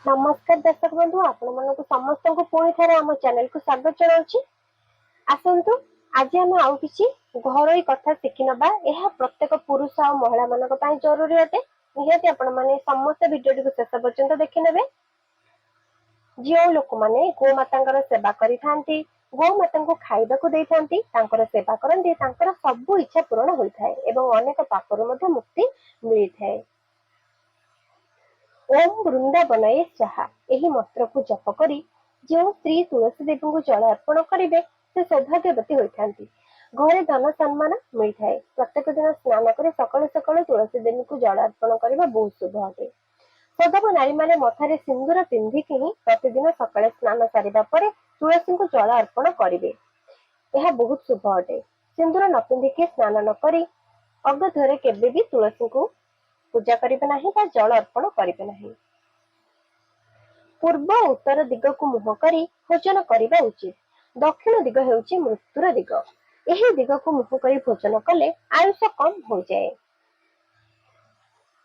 नमस्कार दर्शक बंधु आपण मानक समस्त को पुणी थे आम चैनल को स्वागत जनाऊँ। आसतु आज आम आउ कि घरोई कथा शिखि नबा। यह प्रत्येक पुरुष और महिला मानक पई जरूरी अटे। निहाती आपण माने समस्त वीडियो को शेष पर्यंत देखि नेबे। जो लोक माने गोमाता सेवा करि थांती, गोमाता को खाइबा को देई थांती, तांकर सेवा करंती, तांकर सब इच्छा पूर्ण होई थाए एवं अनेक पापरु मध्ये मुक्ति मिली थाए। ओम वृंदावनये स्वाहा एही मंत्र को जप करी जो श्री तुलसी देवी को जल अर्पण करेंगे से सौभाग्यवती होती। घरे धन सम्मान मिलता है। प्रत्येक दिन स्नान कर सकालू सकालू तुलसी देवी को जल अर्पण करने बहुत शुभ अटे। सदैव नारी माने मथारे सिंदूर पिंधिकी ही प्रतिदिन सकाले स्नान सारिबा परे तुलसी को जल अर्पण करेंगे। यह बहुत शुभ अटे। सिंदूर न पिंधिकी स्नान न करी अगधरे केबे भी तुलसी को पूजा करिबे नाही बा जल अर्पण करिबे नाही। पूर्व उत्तर दिग को मुह करी भोजन करने उचित। दक्षिण दिग हेउची मृत्युर दिग। एही दिग को मुह करी भोजन कले आयुष कम हो जाए।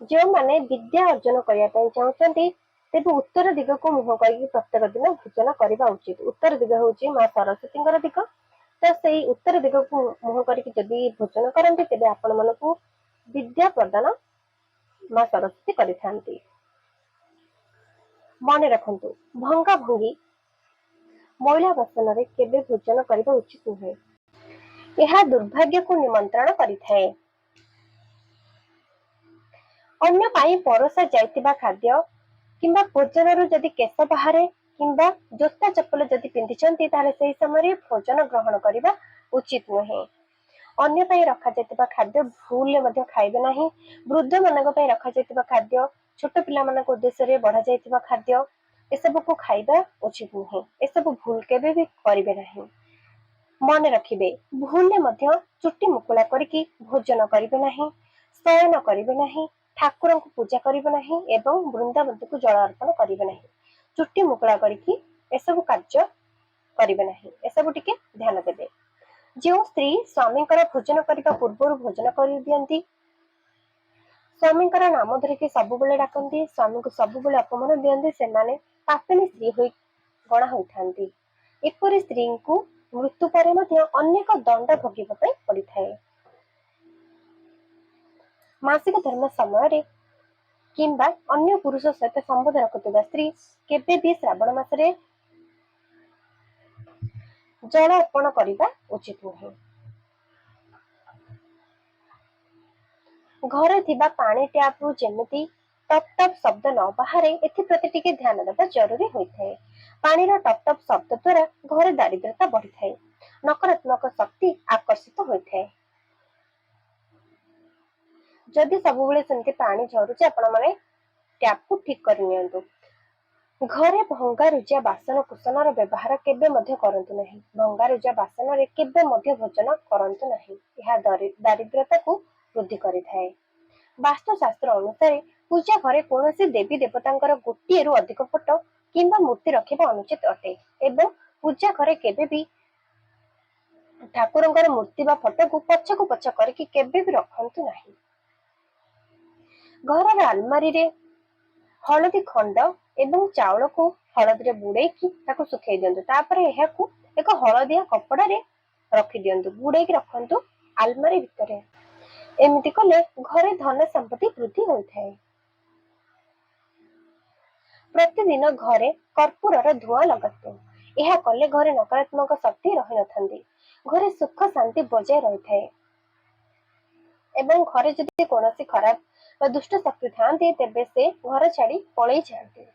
जो माने विद्या अर्जन करने चाहते तेबे उत्तर दिग को मुह करी प्रत्येक दिन भोजन करने उचित। उत्तर दिग हेउची मां सरस्वती दिग। तो से उत्तर दिग को मुह करी जदि भोजन करते तेबे आपण मानकु विद्या प्रदान मां सरस्वती करिथांती। मन रखंतु भंगा भंगी मैला बसन रे केबे भोजन करबा उचित नुहे। यह दुर्भाग्य को निमंत्रण करिथाए। अन्य पाई परोसा जाइतिबा खाद्य किंबा भोजन रु जदि केश बाहरे किंबा जोता चप्पल जदि पिंधिचंती ताले सेही समय भोजन ग्रहण करबा उचित नुहे। अन्य पाई रखा जाइतिबा खाद्य भूल मध्ये खाइबे नाही। वृद्ध मानक पाई रखा जाइतिबा खाद्य, छोट पिला मानक उद्देश्य रे बढ़ा जाइतिबा खाद्य एसबु को खाइबा उचित नुहे। एसबु भूल केबे भी करिबे नाही। मन रखिबे भूल मध्य चुट्टी मुकुला करके भोजन करिबे नाही, शयन करिबे नाही, ठाकुर को पूजा करिबे नाही एवं वृंदावन को जल अर्पण करिबे नाही। चुट्टी मुकुला करके एसबु कार्य करिबे नाही। एसबु टिके ध्यान देबे। जो स्त्री स्वामी भोजन करने पूर्व भोजन कर दियंती, स्वामी नाम धरिकी सबुबले डाकती, स्वामी को सबुबले अपमान दियंती, से माने पापिनी स्त्री होई गणा होइथांती। एपरि स्त्री को मृत्यु पर अनेक दंड भोगिबा पड़ी थाए। मासिक धर्म समय किंबा अन्य पुरुष सहित संबंध रखुवा स्त्री केबे भी श्रावण मासरे जल अर्पण करने उचित नुहे। घरे थिबा पानी टैप रु जेमिति टप टप शब्द न बाहरे एप्रति टिके ध्यान देवा जरूरी होता है। पानी टप टप शब्द द्वारा घरे दारिद्रता बढ़ी थाए, नकारात्मक शक्ति आकर्षित होता है। जदि सब बेले सेमती पानी झरुचे आपण माने टैप को ठीक कर नियंतु। घरे भंगा रुजा बासन कुसनर व्यवहार केबे मध्य करंतु नहीं। भंगा रुजा बासन रे केबे मध्य भोजन करंतु नहीं। यह दारिद्रता को वृद्धि करिथाए। वास्तुशास्त्र अनुसार पूजा घरे कौनसी देवी देवतांकर गोटे रु अधिक फोटो किंबा मूर्ति रखिबा अनुचित अटे एवं पूजा घरे केबे भी ठाकुरंकर मूर्ति बा फोटो को पछकु पछ करके केबे भी रखंतु नहीं। घर आलमारी रे हलदी खंड एवं चाउल को हलदी रे बुड़ेकी ताको सुखाई दियंतु। तापरे एहा को एक हलदिया कपड़ा रे रखि दियंतु, बुड़ेकी रखंतु आलमारी भितरे। एमिति कले घरे धन संपत्ति वृद्धि होइथाए। प्रतिदिन घरे कर्पूरर धुआं लगातु। यह कले घरे नकारात्मक शक्ति रहि नथंदी। घरे सुख शांति बजाय रहिथाए एवं घरे जदि कोनोसी खराब व दुष्ट शक्ति थांती तेबे से घर छाड़ी पळै जांती।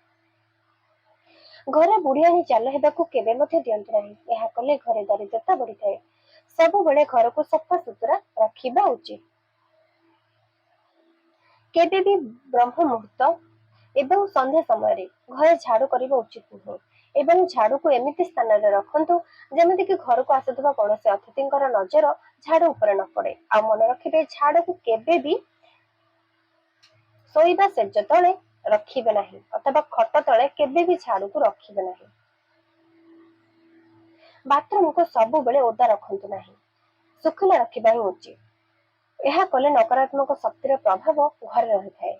घरे बुढ़ियानी चाल हेबाकू केबे मध्य दियंतु नाही। यह कले घरे दारिद्रता बढ़िथाए। सब बेले घर को सफा सुतरा रखिबा उचित। केबे भी ब्रह्म मुहूर्त एवं संध्या समय घर झाड़ू करबा उचित नुहे एवं झाड़ू को एमिति स्थान रे रखंतु जेमिति कि घर को आसुवा कौनसी अतिथिंकर नजर झाड़ू ऊपर न पड़े। आ मन रखिबे झाड़ू को केबे भी सोईबा सेज तले रखिबे नाही अथवा खट तले केबे भी झाड़ू को रखिबे नाही। बाथरूम को सब बेले ओदा रखंतु नाही, सुखिला रखिबा ही उचित। यह कले नकारात्मक शक्तिर प्रभाव घर रही थाए।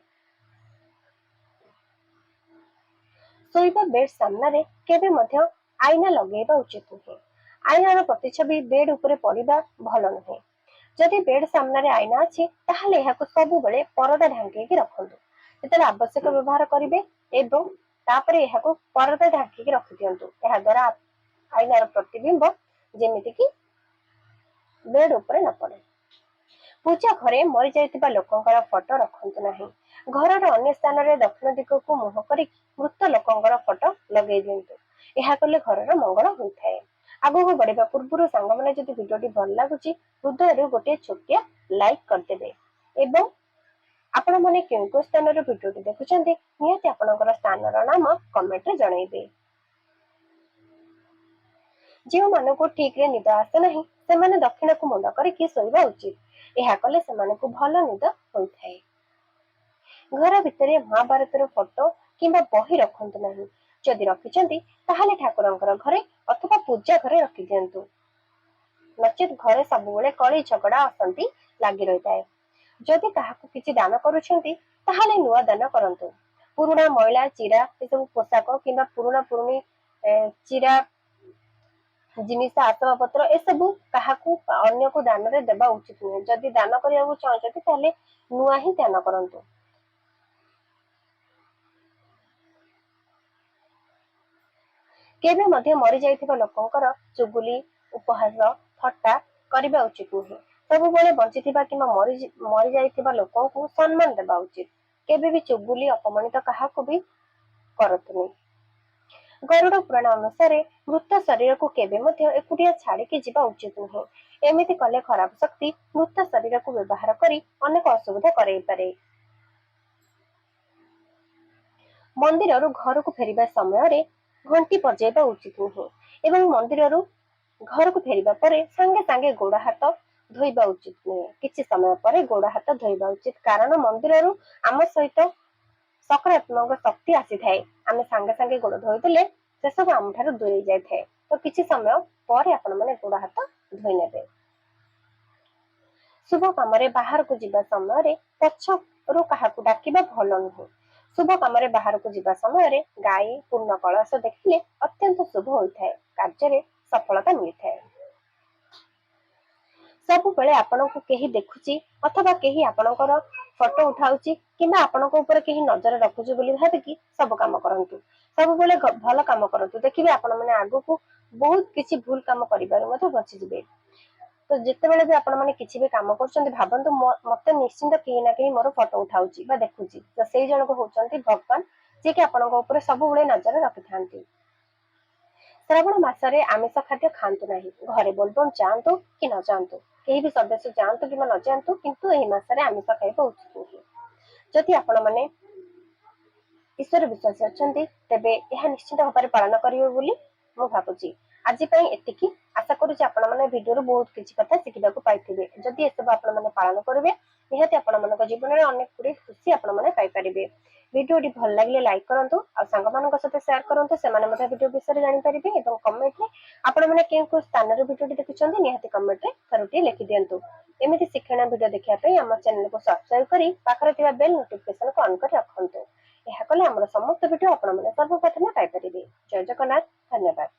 ଶୋଇବା ବେଡ୍ ସାମ୍ନାରେ କେବେ ମଧ୍ୟ ଆଇନା ଲଗେଇବା ଉଚିତ ନୁହେଁ। ଆଇନାର ପ୍ରତିଛବି ବେଡ୍ ଉପରେ ପଡିବା ଭଲ ନୁହେଁ। ଯଦି ବେଡ୍ ସାମ୍ନାରେ ଆଇନା ଅଛି ତାହେଲେ ଏହାକୁ ସବୁବେଳେ ପରଦା ଢାଙ୍କିକି ରଖନ୍ତୁ। ଯେତେବେଳେ ଆବଶ୍ୟକ ବ୍ୟବହାର କରିବେ ଏବଂ ତାପରେ ଏହାକୁ ପରଦା ଢାଙ୍କିକି ରଖିଦିଅନ୍ତୁ। ଏହା ଦ୍ୱାରା ଆଇନାର ପ୍ରତିବିମ୍ବ ଯେମିତିକି ବେଡ୍ ଉପରେ ନ ପଡେ। ପୂଜା ଘରେ ମରିଯାଇଥିବା ଲୋକଙ୍କର ଫଟୋ ରଖନ୍ତୁ ନାହିଁ। ଘରର ଅନ୍ୟ ସ୍ଥାନରେ ଦକ୍ଷିଣ ଦିଗକୁ ମୁହଁ କରି ମୃତ ଲୋକଙ୍କର ଫଟୋ ଲଗେଇ ଦିଅନ୍ତୁ। ଏହା କଲେ ଘରର ମଙ୍ଗଳ ହୋଇଥାଏ। ଆଗକୁ ବଢିବା ପୂର୍ବରୁ ସାଙ୍ଗମାନେ ଯଦି ଭିଡିଓଟି ଭଲ ଲାଗୁଛି ହୃଦୟରୁ ଗୋଟିଏ ଛୋଟିଆ ଲାଇକ୍ କରିଦେବେ ଏବଂ ଆପଣମାନେ କେଉଁ କେଉଁ ସ୍ଥାନରୁ ଭିଡିଓଟି ଦେଖୁଛନ୍ତି ନିହାତି ଆପଣଙ୍କର ସ୍ଥାନର ନାମ କମେଣ୍ଟରେ ଜଣାଇବେ। ଯେଉଁମାନଙ୍କୁ ଠିକରେ ନିଦ ଆସେ ନାହିଁ ସେମାନେ ଦକ୍ଷିଣକୁ ମୁଣ୍ଡ କରିକି ଶୋଇବା ଉଚିତ। ଏହା କଲେ ସେମାନଙ୍କୁ ଭଲ ନିଦ ହୋଇଥାଏ। ଘର ଭିତରେ ମହାଭାରତର ଫଟୋ କିମ୍ବା ବହି ରଖନ୍ତୁ ନାହିଁ। ଯଦି ରଖିଛନ୍ତି ତାହେଲେ ଠାକୁରଙ୍କର ଘରେ ଅଥବା ପୂଜା ଘରେ ରଖିଦିଅନ୍ତୁ। ନଚେତ୍ ଘରେ ସବୁବେଳେ କଳି ଝଗଡା ଅଶାନ୍ତି ଲାଗି ରହିଥାଏ। ଯଦି କାହାକୁ କିଛି ଦାନ କରୁଛନ୍ତି ତାହେଲେ ନୂଆ ଦାନ କରନ୍ତୁ। ପୁରୁଣା ମଇଳା ଚିରା ଏସବୁ ପୋଷାକ କିମ୍ବା ପୁରୁଣି ଚିରା ଜିନିଷ ଆସବାବପତ୍ର ଏସବୁ କାହାକୁ ଅନ୍ୟକୁ ଦାନରେ ଦେବା ଉଚିତ ନୁହେଁ। ଯଦି ଦାନ କରିବାକୁ ଚାହୁଁଛନ୍ତି ତାହେଲେ ନୂଆ ହିଁ ଦାନ କରନ୍ତୁ। କେବେ ମଧ୍ୟ ମରିଯାଇଥିବା ଲୋକଙ୍କର ଚୁଗୁଲି ଉପହାସ ଥଟ୍ଟା କରିବା ଉଚିତ ନୁହେଁ। ସବୁବେଳେ ବଞ୍ଚିଥିବା କିମ୍ବା ମରିଯାଇଥିବା ଲୋକଙ୍କୁ ସମ୍ମାନ ଦେବା ଉଚିତ। କେବେ ବି ଚୁଗୁଲି ଅପମାନିତ କାହାକୁ ବି କରନ୍ତୁନି। ଗରୁଡ ପୁରାଣ ଅନୁସାରେ ମୃତ ଶରୀରକୁ କେବେ ମଧ୍ୟ ଏକୁଟିଆ ଛାଡିକି ଯିବା ଉଚିତ ନୁହେଁ। ଏମିତି କଲେ ଖରାପ ଶକ୍ତି ମୃତ ଶରୀରକୁ ବ୍ୟବହାର କରି ଅନେକ ଅସୁବିଧା କରାଇପାରେ। ମନ୍ଦିରରୁ ଘରକୁ ଫେରିବା ସମୟରେ ଘଣ୍ଟି ବଜାଇବା ଉଚିତ ନୁହେଁ ଏବଂ ମନ୍ଦିରରୁ ଘରକୁ ଫେରିବା ପରେ ସାଙ୍ଗେ ସାଙ୍ଗେ ଗୋଡ ହାତ ଧୋଇବା ଉଚିତ ନୁହେଁ। କିଛି ସମୟ ପରେ ଗୋଡ ହାତ ଧୋଇବା ଉଚିତ, କାରଣ ମନ୍ଦିରରୁ ଆମ ସହିତ ସକାରାତ୍ମକ ଶକ୍ତି ଆସିଥାଏ। ଆମେ ସାଙ୍ଗେ ସାଙ୍ଗେ ଗୋଡ ଧୋଇଦେଲେ ସେସବୁ ଆମଠାରୁ ଦୂରେଇ ଯାଇଥାଏ। ତ କିଛି ସମୟ ପରେ ଆପଣମାନେ ଗୋଡ ହାତ ଧୋଇ ନେବେ। ଶୁଭ କାମରେ ବାହାରକୁ ଯିବା ସମୟରେ ପଛରୁ କାହାକୁ ଡାକିବା ଭଲ ନୁହେଁ। ଶୁଭ କାମରେ ବାହାରକୁ ଯିବା ସମୟରେ ଗାଈ ପୂର୍ଣ୍ଣ କଳସ ଦେଖିଲେ ଅତ୍ୟନ୍ତ ଶୁଭ ହୋଇଥାଏ। କାର୍ଯ୍ୟରେ ସଫଳତା ମିଳିଥାଏ। ସବୁବେଳେ ଆପଣଙ୍କୁ କେହି ଦେଖୁଛି ଅଥବା କେହି ଆପଣଙ୍କର ଫଟୋ ଉଠାଉଛି କିମ୍ବା ଆପଣଙ୍କ ଉପରେ କେହି ନଜର ରଖୁଛି ବୋଲି ଭାବିକି ସବୁ କାମ କରନ୍ତୁ। ସବୁବେଳେ ଭଲ କାମ କରନ୍ତୁ। ଦେଖିବେ ଆପଣ ମାନେ ଆଗକୁ ବହୁତ କିଛି ଭୁଲ କାମ କରିବାରୁ ମଧ୍ୟ ବଞ୍ଚିଯିବେ। ତ ଯେତେବେଳେ ବି ଆପଣ ମାନେ କିଛି ବି କାମ କରୁଛନ୍ତି ଭାବନ୍ତୁ ମତେ ନିଶ୍ଚିନ୍ତ କେହି ନା କେହି ମୋର ଫଟୋ ଉଠାଉଛି ବା ଦେଖୁଛି। ତ ସେଇ ଜଣକ ହଉଛନ୍ତି ଭଗବାନ, ଯିଏକି ଆପଣଙ୍କ ଉପରେ ସବୁବେଳେ ନଜର ରଖିଥାନ୍ତି। ଶ୍ରାବଣ ମାସରେ ଆମିଷ ଖାଦ୍ୟ ଖାଆନ୍ତୁ ନାହିଁ। ଘରେ ବୋଲବମ୍ ଯାଆନ୍ତୁ କି ନ ଯାଆନ୍ତୁ, କେହି ବି ସଦସ୍ୟ ଯାଆନ୍ତୁ କିମ୍ବା ନ ଯାଆନ୍ତୁ, କିନ୍ତୁ ଏହି ମାସରେ ଆମିଷ ଖାଇବା ଉଚିତ ନୁହେଁ। ଯଦି ଆପଣମାନେ ଈଶ୍ୱର ବିଶ୍ୱାସୀ ଅଛନ୍ତି ତେବେ ଏହା ନିଶ୍ଚିତ ଭାବରେ ପାଳନ କରିବେ ବୋଲି ମୁଁ ଭାବୁଛି। ଆଜି ପାଇଁ ଏତିକି। ଆଶା କରୁଛି ଆପଣମାନେ ଭିଡିଓରୁ ବହୁତ କିଛି କଥା ଶିଖିବାକୁ ପାଇଥିବେ। ଯଦି ଏସବୁ ଆପଣମାନେ ପାଳନ କରିବେ ନିହାତି ଆପଣମାନଙ୍କ ଜୀବନରେ ଅନେକ ଗୁଡ଼ିଏ ଖୁସି ଆପଣମାନେ ପାଇପାରିବେ। ଭିଡିଓଟି ଭଲ ଲାଗିଲେ ଲାଇକ୍ କରନ୍ତୁ ଆଉ ସାଙ୍ଗମାନଙ୍କ ସହିତ ସେୟାର କରନ୍ତୁ, ସେମାନେ ମଧ୍ୟ ଭିଡିଓ ବିଷୟରେ ଜାଣିପାରିବେ। ଏବଂ କମେଣ୍ଟରେ ଆପଣମାନେ କେଉଁ କେଉଁ ସ୍ଥାନରୁ ଭିଡିଓଟି ଦେଖୁଛନ୍ତି ନିହାତି କମେଣ୍ଟରେ ଥରୁଟିଏ ଲେଖିଦିଅନ୍ତୁ। ଏମିତି ଶିକ୍ଷଣୀୟ ଭିଡିଓ ଦେଖିବା ପାଇଁ ଆମ ଚ୍ୟାନେଲକୁ ସବସ୍କ୍ରାଇବ କରି ପାଖରେ ଥିବା ବେଲ୍ ନୋଟିଫିକେସନକୁ ଅନ୍ କରି ରଖନ୍ତୁ। ଏହା କଲେ ଆମର ସମସ୍ତ ଭିଡିଓ ଆପଣମାନେ ସର୍ବପ୍ରଥମେ ପାଇପାରିବେ। ଜୟ ଜଗନ୍ନାଥ, ଧନ୍ୟବାଦ।